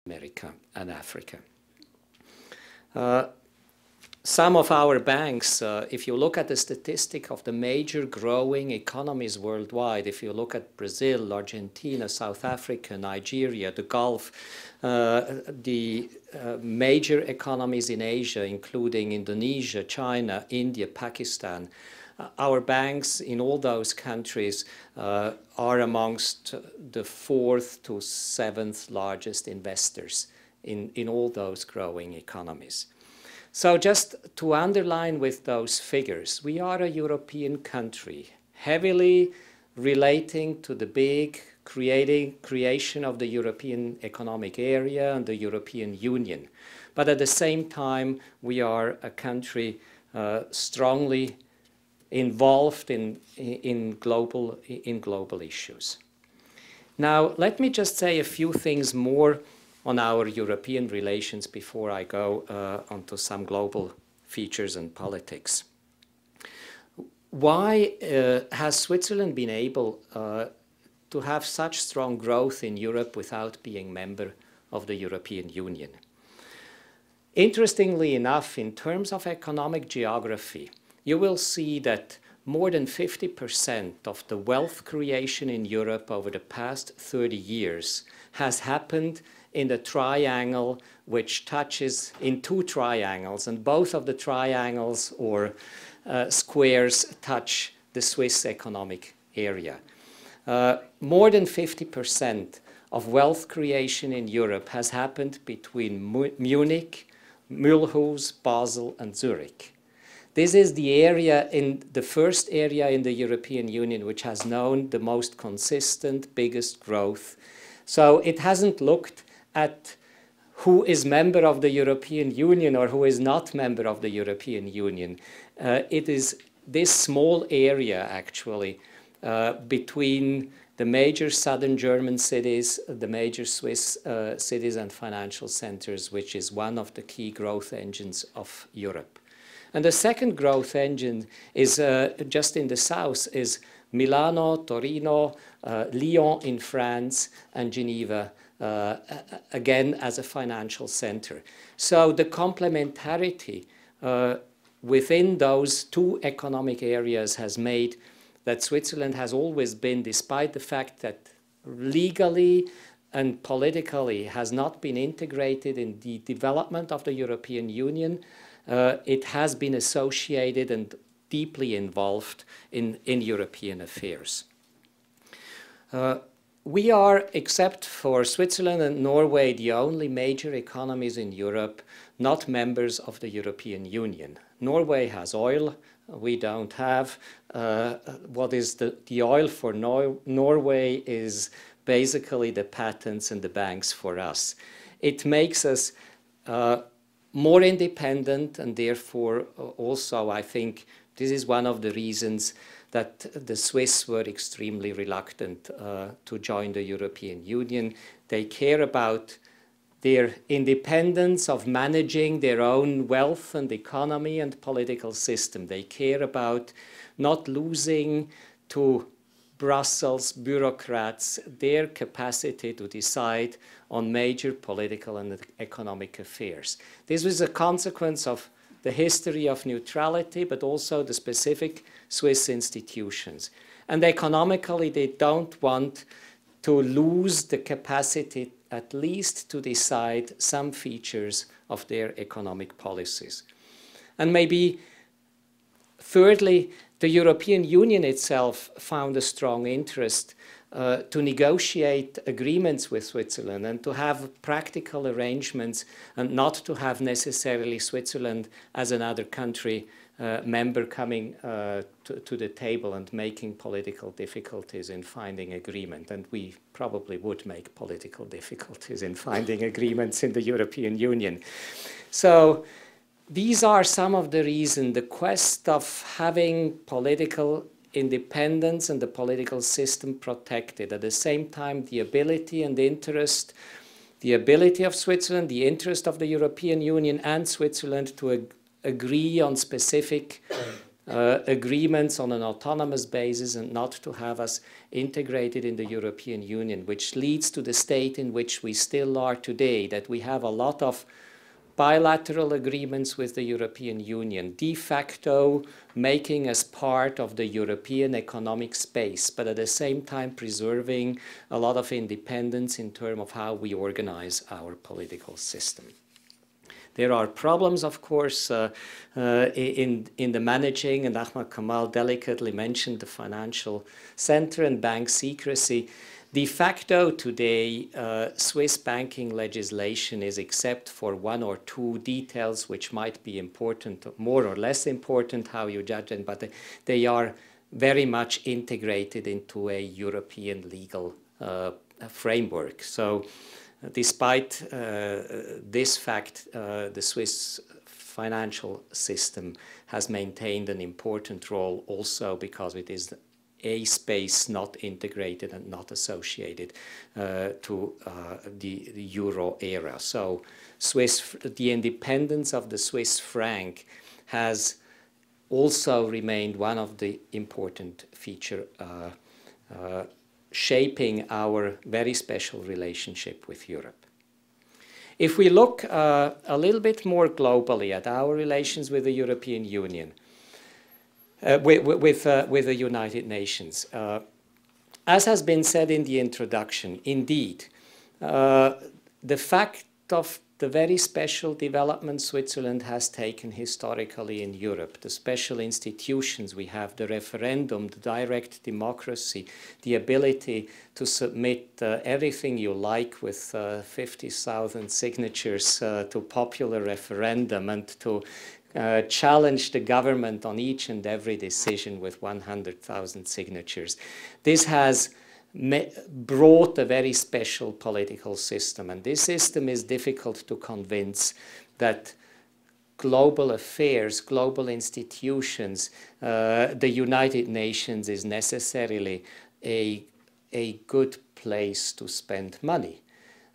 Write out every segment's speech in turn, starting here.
America and Africa. Some of our banks, if you look at the statistic of the major growing economies worldwide, if you look at Brazil, Argentina, South Africa, Nigeria, the Gulf, the major economies in Asia, including Indonesia, China, India, Pakistan, our banks in all those countries are amongst the 4th to 7th largest investors in all those growing economies. So just to underline with those figures, we are a European country, heavily relating to the big creation of the European Economic Area and the European Union. But at the same time, we are a country strongly involved in global issues. Now, let me just say a few things more on our European relations before I go onto some global features and politics. Why has Switzerland been able to have such strong growth in Europe without being member of the European Union? Interestingly enough, in terms of economic geography, you will see that more than 50% of the wealth creation in Europe over the past 30 years has happened in the triangle which touches in 2 triangles, and both of the triangles or squares touch the Swiss economic area. More than 50% of wealth creation in Europe has happened between Munich, Mulhouse, Basel, and Zurich. This is the area the first area in the European Union which has known the most consistent, biggest growth. So it hasn't looked at who is member of the European Union or who is not member of the European Union. It is this small area, actually, between the major southern German cities, the major Swiss cities and financial centers, which is one of the key growth engines of Europe. And the second growth engine is just in the south, is Milano, Torino, Lyon in France, and Geneva, again as a financial center. So the complementarity within those 2 economic areas has made that Switzerland has always been, despite the fact that legally and politically has not been integrated in the development of the European Union, it has been associated and deeply involved in European affairs. We are, except for Switzerland and Norway, the only major economies in Europe not members of the European Union. Norway has oil. We don't have. What is the oil for Norway is basically the patents and the banks for us. It makes us more independent, and therefore also I think this is one of the reasons that the Swiss were extremely reluctant to join the European Union. They care about their independence of managing their own wealth and economy and political system. They care about not losing to Brussels bureaucrats their capacity to decide on major political and economic affairs. This was a consequence of the history of neutrality, but also the specific Swiss institutions. And economically, they don't want to lose the capacity at least to decide some features of their economic policies. And maybe thirdly, the European Union itself found a strong interest to negotiate agreements with Switzerland and to have practical arrangements and not to have necessarily Switzerland as another country member coming to the table and making political difficulties in finding agreement. And we probably would make political difficulties in finding agreements in the European Union. So these are some of the reasons. The quest of having political independence and the political system protected. At the same time, the ability and interest, the ability of Switzerland, the interest of the European Union and Switzerland to agree on specific agreements on an autonomous basis and not to have us integrated in the European Union, which leads to the state in which we still are today, that we have a lot of bilateral agreements with the European Union, de facto making us part of the European economic space, but at the same time preserving a lot of independence in terms of how we organize our political system. There are problems, of course, in the managing, and Ahmad Kamal delicately mentioned the financial center and bank secrecy. De facto today, Swiss banking legislation is, except for one or two details which might be important, more or less important, how you judge them, but they are very much integrated into a European legal framework. So despite this fact, the Swiss financial system has maintained an important role also because it is a space not integrated and not associated to the euro era. So the independence of the Swiss franc has also remained one of the important features shaping our very special relationship with Europe. If we look a little bit more globally at our relations with the European Union, with the United Nations. As has been said in the introduction, indeed, the fact of the very special development Switzerland has taken historically in Europe, the special institutions we have, the referendum, the direct democracy, the ability to submit everything you like with 50,000 signatures to popular referendum and to challenge the government on each and every decision with 100,000 signatures. This has brought a very special political system, and this system is difficult to convince that global affairs, global institutions, the United Nations is necessarily a good place to spend money.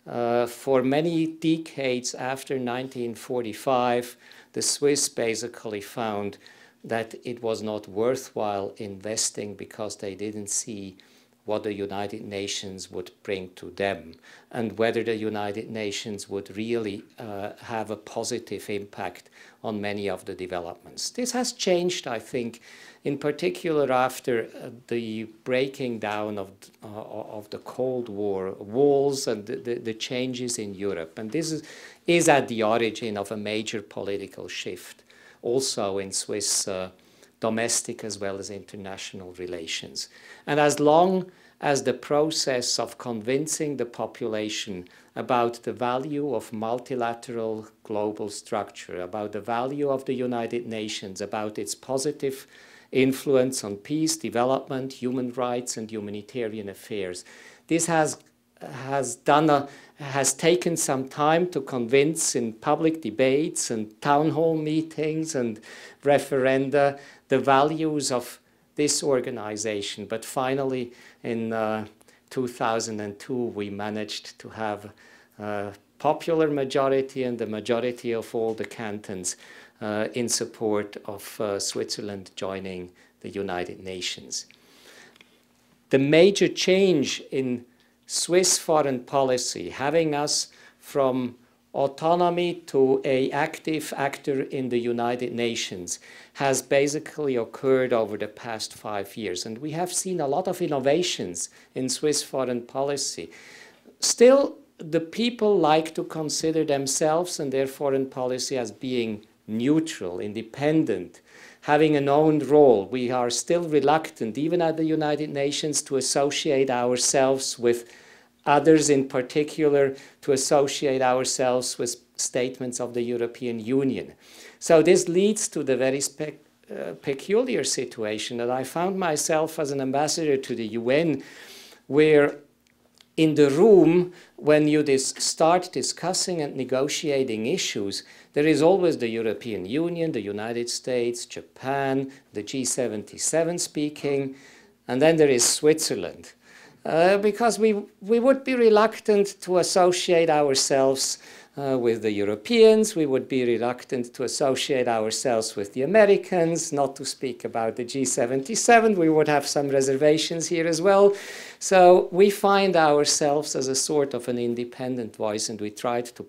For many decades after 1945, the Swiss basically found that it was not worthwhile investing because they didn't see what the United Nations would bring to them and whether the United Nations would really have a positive impact on many of the developments. This has changed, I think, in particular after the breaking down of the Cold War walls and the changes in Europe. And this is at the origin of a major political shift, also in Swiss domestic as well as international relations. And as long as the process of convincing the population about the value of multilateral global structure, about the value of the United Nations, about its positive influence on peace, development, human rights, and humanitarian affairs, this has taken some time to convince in public debates and town hall meetings and referenda the values of this organization. But finally, in 2002, we managed to have a popular majority and the majority of all the cantons in support of Switzerland joining the United Nations. The major change in Swiss foreign policy, having us from autonomy to an active actor in the United Nations, has basically occurred over the past 5 years. And we have seen a lot of innovations in Swiss foreign policy. Still, the people like to consider themselves and their foreign policy as being neutral, independent, having an own role. We are still reluctant, even at the United Nations, to associate ourselves with others, in particular, to associate ourselves with statements of the European Union. So this leads to the very peculiar situation that I found myself as an ambassador to the UN, where in the room, when you start discussing and negotiating issues, there is always the European Union, the United States, Japan, the G77 speaking, and then there is Switzerland. because we would be reluctant to associate ourselves with the Europeans, we would be reluctant to associate ourselves with the Americans, not to speak about the G77. We would have some reservations here as well. So we find ourselves as a sort of an independent voice, and we tried to